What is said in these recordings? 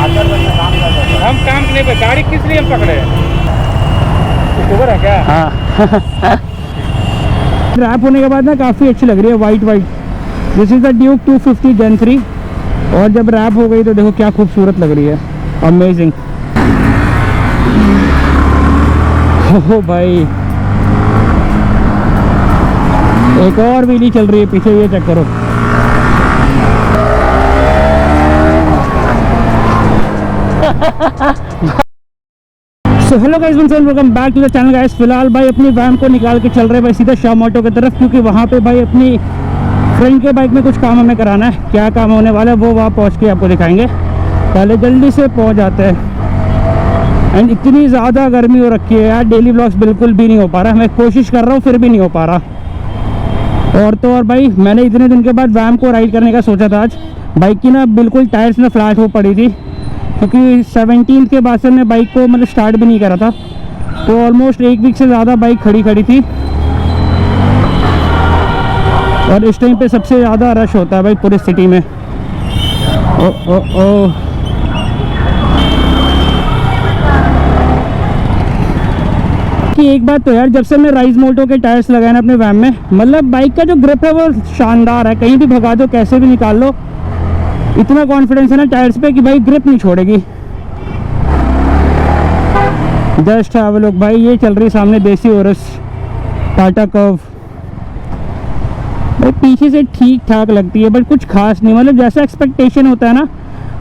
हम काम के लिए गाड़ी किस लिए हम पकड़े हैं? उबर है क्या? हाँ रैप होने के बाद ना काफ़ी अच्छी लग रही है, white white. This is the Duke 250 Gen 3 और जब रैप हो गई तो देखो क्या खूबसूरत लग रही है, अमेजिंग। हो भाई एक और व्हीली चल रही है पीछे, ये चेक करो। So hello guys, welcome back to the channel guys. फिलहाल भाई अपनी वैन को निकाल के चल रहे हैं भाई सीधा श्याम ऑटो की तरफ, क्योंकि वहाँ पे भाई अपनी फ्रेंड के बाइक में कुछ काम हमें कराना है। क्या काम होने वाला है वो वहाँ पहुँच के आपको दिखाएंगे। पहले जल्दी से पहुँच जाते हैं। एंड इतनी ज़्यादा गर्मी हो रखी है यार, डेली व्लॉग्स बिल्कुल भी नहीं हो पा रहा। मैं कोशिश कर रहा हूँ फिर भी नहीं हो पा रहा। और तो और भाई मैंने इतने दिन के बाद वैन को राइड करने का सोचा था आज। बाइक की ना बिल्कुल टायर्स में फ्लैट हो पड़ी थी, क्योंकि 17 के बाद से मैं बाइक को मतलब स्टार्ट भी नहीं करा था, तो ऑलमोस्ट एक वीक से ज़्यादा बाइक खड़ी थी। और इस टाइम पे सबसे ज़्यादा रश होता है भाई पूरी सिटी में। कि एक बात तो यार, जब से मैं राइज मोटो के टायर्स लगाए ना अपने वैन में, मतलब बाइक का जो ग्रिप है वो शानदार है। कहीं भी भगा दो, कैसे भी निकाल लो, इतना कॉन्फिडेंस है ना टायर्स पे कि भाई ग्रिप नहीं छोड़ेगी। जस्ट हैव अ लुक भाई, ये चल रही सामने देसी ओरस टाटा कर्व। भाई पीछे से ठीक ठाक लगती है बट कुछ खास नहीं, मतलब जैसा एक्सपेक्टेशन होता है ना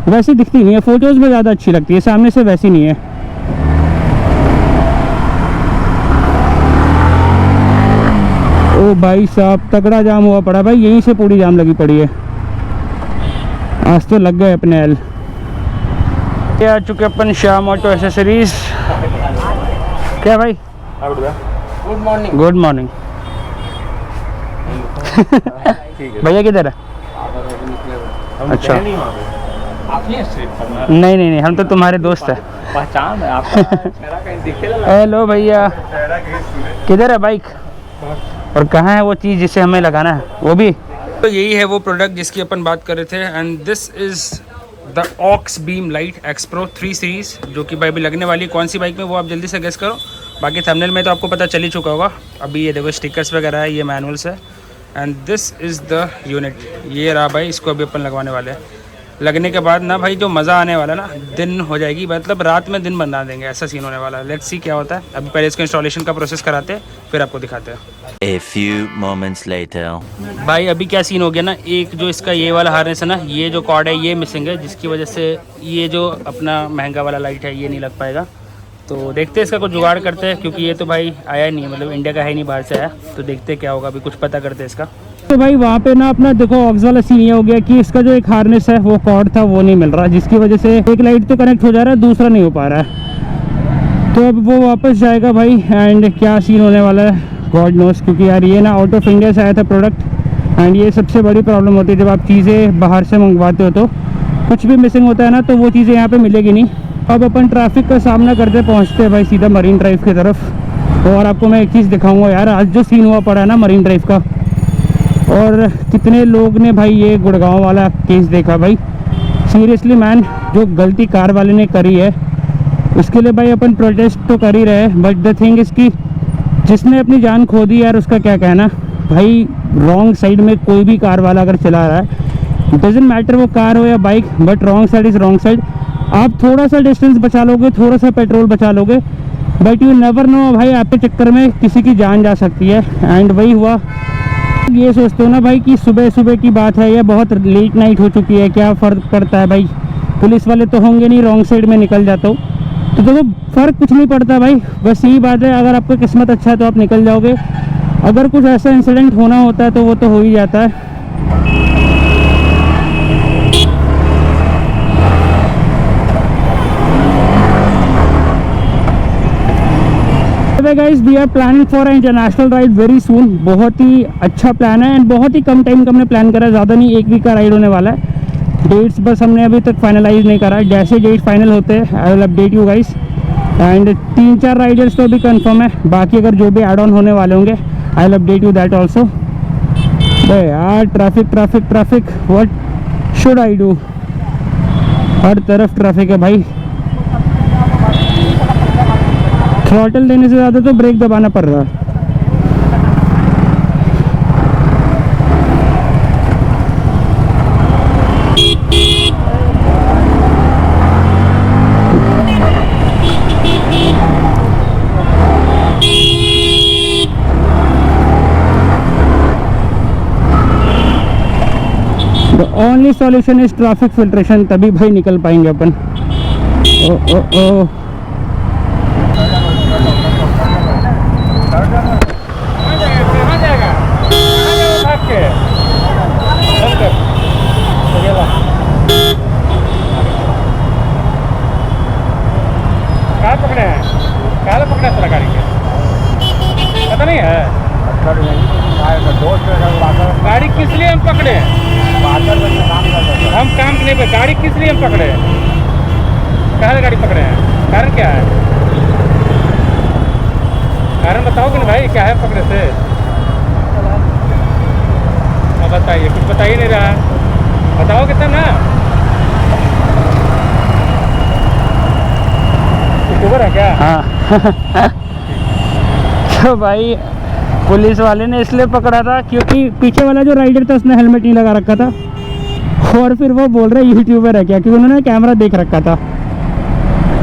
वैसी दिखती नहीं है। फोटोज़ में ज़्यादा अच्छी लगती है, सामने से वैसी नहीं है। ओ भाई साहब तगड़ा जाम हुआ पड़ा भाई, यहीं से पूरी जाम लगी पड़ी है। आज तो लग गए अपने एल। आ चुके अपन श्याम ऑटो एसेसरीज। क्या भाई? Good morning. Good morning. भैया किधर है? अच्छा नहीं, हम तो तुम्हारे दोस्त है। पहचान है आपका? हेलो भैया, किधर है बाइक और कहाँ है वो चीज़ जिसे हमें लगाना है? वो भी तो यही है वो प्रोडक्ट जिसकी अपन बात कर रहे थे। And this is the ox beam light x pro 3 series, जो कि भाई भी लगने वाली है। कौन सी बाइक में वो आप जल्दी से गेस करो। बाकी थंबनेल में तो आपको पता चल ही चुका होगा। अभी ये देखो स्टिकर्स वगैरह है, ये मैनुअल्स है। And this is the unit, ये रहा भाई। इसको अभी अपन लगवाने वाले हैं। लगने के बाद ना भाई जो मज़ा आने वाला ना, दिन हो जाएगी, मतलब रात में दिन बना देंगे, ऐसा सीन होने वाला है। लेट्स सी क्या होता है। अभी पहले इसको इंस्टॉलेशन का प्रोसेस कराते हैं, फिर आपको दिखाते हैं। A few moments later. भाई अभी क्या सीन हो गया ना, एक जो इसका ये वाला हार्नेस है ना, ये जो कॉर्ड है ये मिसिंग है, जिसकी वजह से ये जो अपना महंगा वाला लाइट है ये नहीं लग पाएगा। तो देखते हैं इसका कुछ जुगाड़ करते हैं, क्योंकि ये तो भाई आया नहीं है, मतलब इंडिया का है नहीं, बाहर से आया। तो देखते हैं क्या होगा, अभी कुछ पता करते हैं इसका। तो भाई वहाँ पे ना अपना देखो ऑक्स वाला सीन ये हो गया कि इसका जो एक हार्नेस है वो कॉर्ड था वो नहीं मिल रहा, जिसकी वजह से एक लाइट तो कनेक्ट हो जा रहा है, दूसरा नहीं हो पा रहा है। तो अब वो वापस जाएगा भाई। एंड क्या सीन होने वाला है गॉड नोस, क्योंकि यार ये ना आउट ऑफ इंडिया से आया था प्रोडक्ट। एंड ये सबसे बड़ी प्रॉब्लम होती है जब आप चीज़ें बाहर से मंगवाते हो, तो कुछ भी मिसिंग होता है ना तो वो चीज़ें यहाँ पे मिलेगी नहीं। अब अपन ट्रैफिक का सामना करते पहुँचते हैं भाई सीधा मरीन ड्राइव की तरफ। और आपको मैं एक चीज़ दिखाऊंगा यार, आज जो सीन हुआ पड़ा है ना मरीन ड्राइव का, और कितने लोग ने भाई ये गुड़गांव वाला केस देखा भाई। सीरियसली मैन, जो गलती कार वाले ने करी है उसके लिए भाई अपन प्रोटेस्ट तो कर ही रहे हैं, बट द थिंग इज़ कि जिसने अपनी जान खो दी यार उसका क्या कहना भाई। रॉन्ग साइड में कोई भी कार वाला अगर चला रहा है, डजेंट मैटर वो कार हो या bike, but wrong side is wrong side. आप थोड़ा सा डिस्टेंस बचा लोगे, थोड़ा सा पेट्रोल बचा लोगे, बट यू नेवर नो भाई, आपके चक्कर में किसी की जान जा सकती है। एंड वही हुआ। ये सोचते हो ना भाई कि सुबह सुबह की बात है या बहुत लेट नाइट हो चुकी है, क्या फ़र्क पड़ता है भाई, पुलिस वाले तो होंगे नहीं, रॉन्ग साइड में निकल जाता हूँ तो देखो फ़र्क कुछ नहीं पड़ता भाई। बस यही बात है, अगर आपका किस्मत अच्छा है तो आप निकल जाओगे, अगर कुछ ऐसा इंसिडेंट होना होता है तो वो तो हो ही जाता है। Guys we are planning for international ride very soon. बहुत ही अच्छा प्लान है एंड बहुत ही कम टाइम का हमने प्लान करा है, ज़्यादा नहीं, एक वीक का राइड होने वाला है। डेट्स बस हमने अभी तक फाइनलाइज नहीं करा है, जैसे डेट फाइनल होते हैं आई will update you guys. And 3-4 Riders तो अभी कंफर्म है, बाकी अगर जो भी ऐड ऑन होने वाले होंगे I will update you that also. यार traffic, what should I do? हर तरफ ट्रैफिक है भाई। थ्रॉटल देने से ज़्यादा तो ब्रेक दबाना पड़ रहा है। Only solution is traffic filtration, तभी भाई निकल पाएंगे अपन। ओ ओ ओ कहाँ जाएगा भाग के? कहाँ पकड़े हैं? कहाँ पकड़े तेरा गाड़ी के? पता नहीं है गाड़ी किस लिए हम पकड़े? हम काम के लिए पे गाड़ी किस लिए हम पकड़े? कहाँ से गाड़ी पकड़े हैं? कारण क्या है? कारण बताओगे ना भाई, क्या है पकड़े से? अब बताइए, कुछ बता ही नहीं रहा, बताओगे तब ना। यूट्यूबर है क्या? हाँ। तो भाई पुलिस वाले ने इसलिए पकड़ा था क्योंकि पीछे वाला जो राइडर था उसने हेलमेट नहीं लगा रखा था, और फिर वो बोल रहे यूट्यूबर है क्या, क्योंकि उन्होंने कैमरा देख रखा था।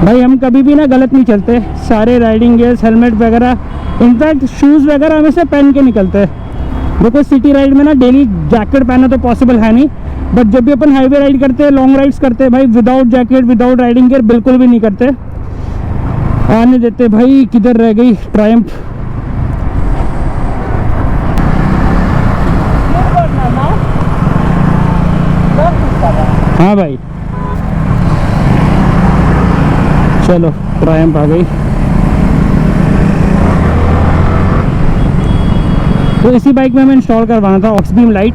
भाई हम कभी भी ना गलत नहीं चलते, सारे राइडिंग गियर्स, हेलमेट वगैरह, इनफैक्ट शूज़ वगैरह हमेशा पहन के निकलते हैं। देखो सिटी राइड में ना डेली जैकेट पहना तो पॉसिबल है नहीं, बट जब भी अपन हाईवे राइड करते हैं, लॉन्ग राइड्स करते हैं भाई, without jacket without riding gear बिल्कुल भी नहीं करते, आने देते। भाई किधर रह गई ट्रायम्फ? हाँ भाई चलो ट्रायम्फ आ गई। तो इसी बाइक में हमें इंस्टॉल करवाना था aux beam light.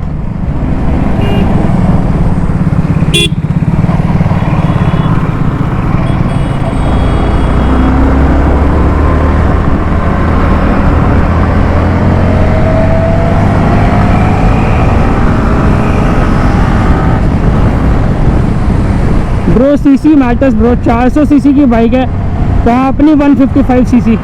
Bro CC matters bro, 400 CC की बाइक है, वहाँ अपनी 155 सीसी।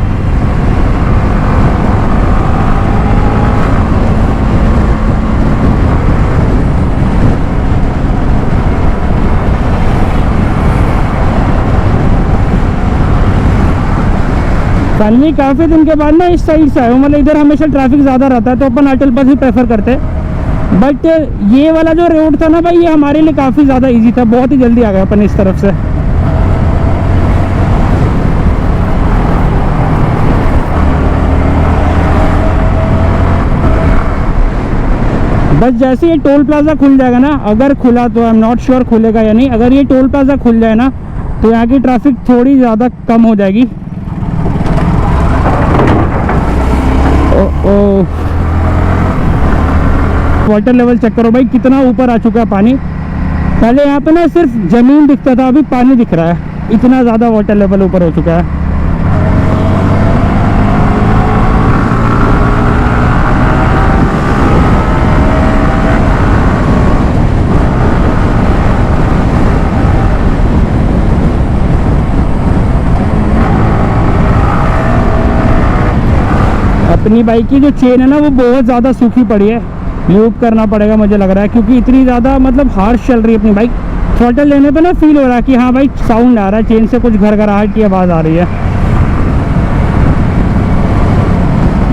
फाइनली काफ़ी दिन के बाद ना इस साइड से आए, मतलब इधर हमेशा ट्रैफिक ज़्यादा रहता है तो अपन अटल पास ही प्रेफर करते हैं, बट ये वाला जो रोड था ना भाई, ये हमारे लिए काफ़ी ज़्यादा इजी था, बहुत ही जल्दी आ गए अपन इस तरफ से। बस जैसे ये टोल प्लाजा खुल जाएगा ना, अगर खुला तो आई एम नॉट श्योर खुलेगा या नहीं, अगर ये टोल प्लाजा खुल जाए ना तो यहाँ की ट्रैफिक थोड़ी ज़्यादा कम हो जाएगी। ओ वाटर लेवल चेक करो भाई, कितना ऊपर आ चुका है पानी। पहले यहाँ पे ना सिर्फ जमीन दिखता था, अभी पानी दिख रहा है, इतना ज़्यादा वाटर लेवल ऊपर हो चुका है। अपनी बाइक की जो चेन है ना वो बहुत ज़्यादा सूखी पड़ी है, लूप करना पड़ेगा मुझे लग रहा है, क्योंकि इतनी ज़्यादा मतलब हार्श चल रही है अपनी बाइक। थ्रॉटल लेने पे ना फील हो रहा है कि हाँ भाई साउंड आ रहा है, चेन से कुछ घरघराहट की आवाज़ आ रही है।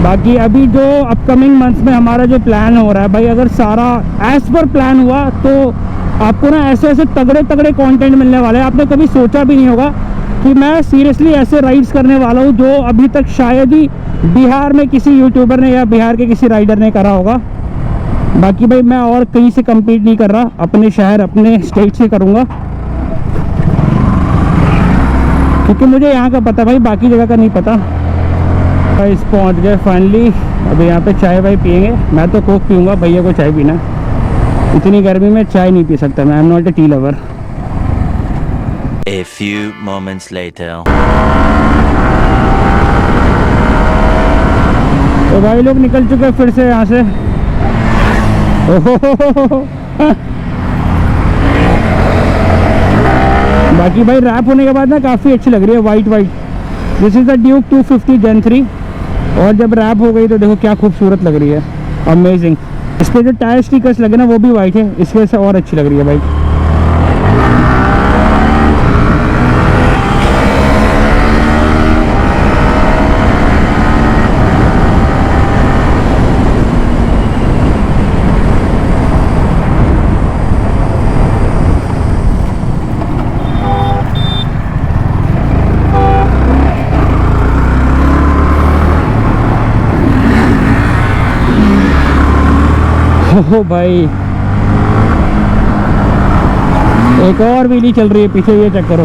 बाकी अभी जो अपकमिंग मंथ्स में हमारा जो प्लान हो रहा है भाई, अगर सारा एज पर प्लान हुआ तो आपको ना ऐसे ऐसे तगड़े तगड़े कंटेंट मिलने वाले हैं। आपने कभी सोचा भी नहीं होगा कि मैं सीरियसली ऐसे राइड्स करने वाला हूँ जो अभी तक शायद ही बिहार में किसी यूट्यूबर ने या बिहार के किसी राइडर ने करा होगा। बाकी भाई मैं और कहीं से compete नहीं कर रहा, अपने शहर अपने स्टेट से करूँगा, क्योंकि मुझे यहाँ का पता भाई, बाकी जगह का नहीं पता। गाइस पहुँच गए फाइनली, अभी यहाँ पे चाय वाय पियेंगे। मैं तो कोक पीऊँगा, भैया को चाय पीना। इतनी गर्मी में चाय नहीं पी सकता मैं, I am not A tea lover. A few moments later. तो भाई लोग निकल चुके हैं फिर से यहाँ से। ओहो बाकी भाई रैप होने के बाद ना काफ़ी अच्छी लग रही है white white. This is the Duke 250 Gen 3 और जब रैप हो गई तो देखो क्या खूबसूरत लग रही है, अमेजिंग। इस पर जो टायर स्टिकर्स लगे ना वो भी वाइट है, इस वजह से और अच्छी लग रही है बाइक। ओ भाई एक और व्हीली चल रही है पीछे, ये चेक करो।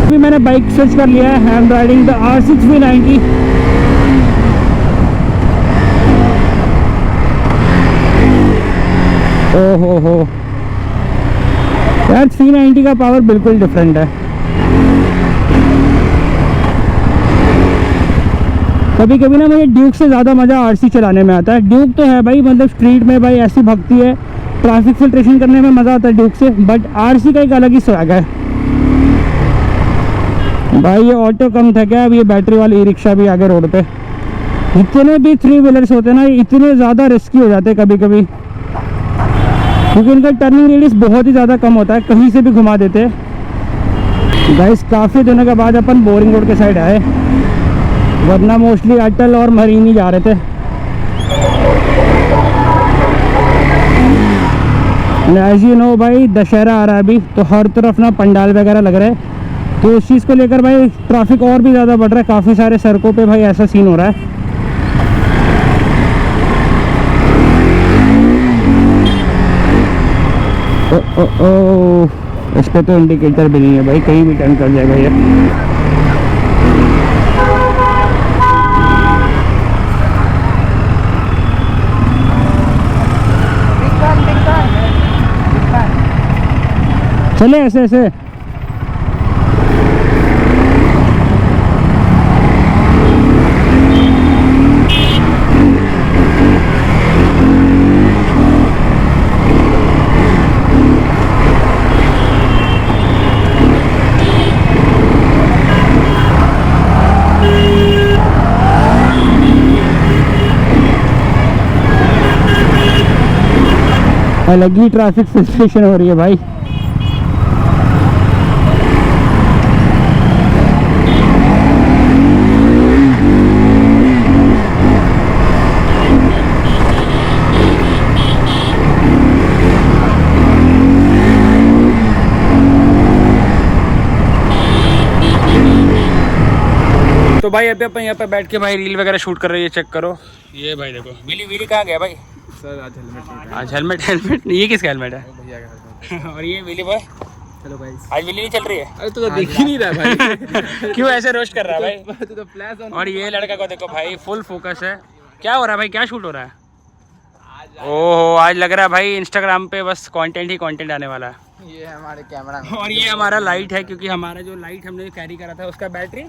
अभी मैंने बाइक स्विच कर लिया है, I am riding the R6 V90। ओहो हो यार, 390 का पावर बिल्कुल डिफरेंट है। कभी कभी ना मुझे ड्यूक से ज़्यादा मज़ा आरसी चलाने में आता है। ड्यूक तो है भाई, मतलब स्ट्रीट में भाई ऐसी भगती है, ट्रैफिक फिल्ट्रेशन करने में मज़ा आता है ड्यूक से, बट आरसी का एक अलग ही स्वैग है भाई। ये ऑटो कम था क्या, अब ये बैटरी वाली ई रिक्शा भी आगे रोड पे। जितने भी 3 व्हीलर्स होते हैं ना, इतने ज़्यादा रिस्की हो जाते हैं कभी कभी, क्योंकि इनका टर्निंग रेडियस बहुत ही ज़्यादा कम होता है, कहीं से भी घुमा देते हैं। गाइस काफ़ी दिनों के बाद अपन बोरिंग रोड के साइड आए, वरना मोस्टली अटल और मरीन ही जा रहे थे। एज यू नो भाई, दशहरा आ रहा है अभी, तो हर तरफ ना पंडाल वगैरह लग रहा है, तो उस चीज़ को लेकर भाई ट्रैफिक और भी ज़्यादा बढ़ रहा है। काफ़ी सारे सड़कों पे भाई ऐसा सीन हो रहा है। ओ, इस पे तो इंडिकेटर भी नहीं है भाई, कहीं भी टर्न कर जाएगा ये। चले ऐसे ऐसे। अलग ही ट्रैफिक फिल्ट्रेशन हो रही है भाई। तो भाई अभी अपन यहाँ पे बैठ के भाई रील वगैरह शूट कर रही है, चेक करो। ये भाई देखो, विली विली कहाँ गया भाई? सर आज हेलमेट ये किसका हेलमेट है? भैया का। और ये विली बॉय, चलो भाई, आज विली नहीं चल रही है? अरे तू तो देख ही नहीं रहा भाई। क्यों ऐसे रोस्ट कर रहा है भाई? तू तो फ्लैश ऑन। और ये लड़का को देखो भाई, फुल फोकस है। क्या हो रहा है भाई, क्या शूट हो रहा है? ओहो, आज लग रहा है भाई इंस्टाग्राम पे बस कंटेंट ही कंटेंट आने वाला है। ये हमारे कैमरा और ये हमारा लाइट है, क्योंकि हमारा जो लाइट हमने कैरी करा था उसका बैटरी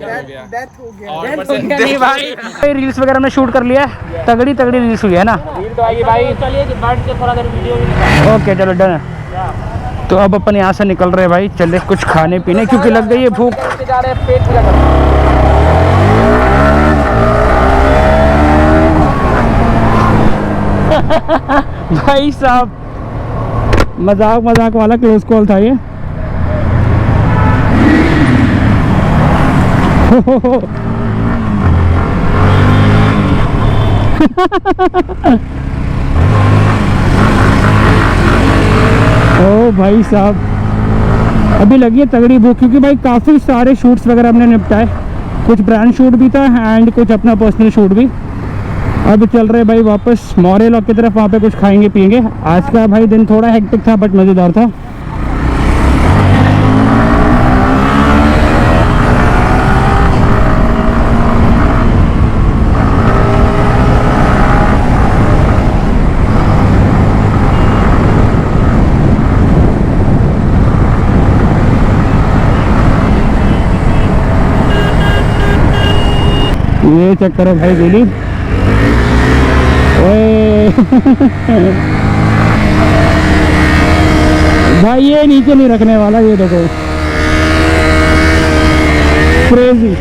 डेथ हो गया। नहीं भाई, रील्स वगैरह में शूट कर लिया है, तगड़ी तगड़ी रील्स हुई है ना। रील तो आएगी भाई, चलिए बैठ के थोड़ा देर वीडियो। ओके चलो डन है। तो अब अपन यहाँ से निकल रहे हैं भाई, चले कुछ खाने पीने, क्योंकि लग गई है भूख। जा रहे हैं, पेट पूजा करने। भाई साहब मजाक वाला क्लोज कॉल था ये। ओ भाई साहब, अभी लगी है तगड़ी भूख, क्योंकि भाई काफ़ी सारे शूट्स वगैरह हमने निपटाए, कुछ ब्रांड शूट भी था एंड कुछ अपना पर्सनल शूट भी। अब चल रहे भाई वापस मॉरे लॉक की तरफ, वहाँ पे कुछ खाएंगे पियेंगे। आज का भाई दिन थोड़ा हेक्टिक था बट मज़ेदार था। ये चेक करो भाई गोली, ओए भाई ये नीचे नहीं रखने वाला, ये देखो क्रेजी।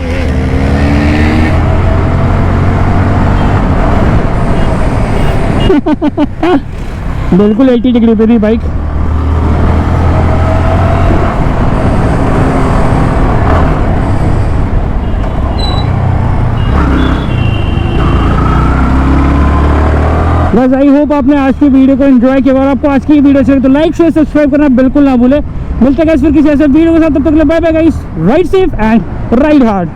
बिल्कुल 80 डिग्री पे थी बाइक। बस आई होप आपने आज की वीडियो को एंजॉय किया, और आपको आज की वीडियो चाहिए तो लाइक शेयर सब्सक्राइब करना बिल्कुल ना भूले। मिलते हैं गाइस फिर किसी ऐसे वीडियो के साथ, तब तक के लिए bye bye guys, ride safe and ride hard.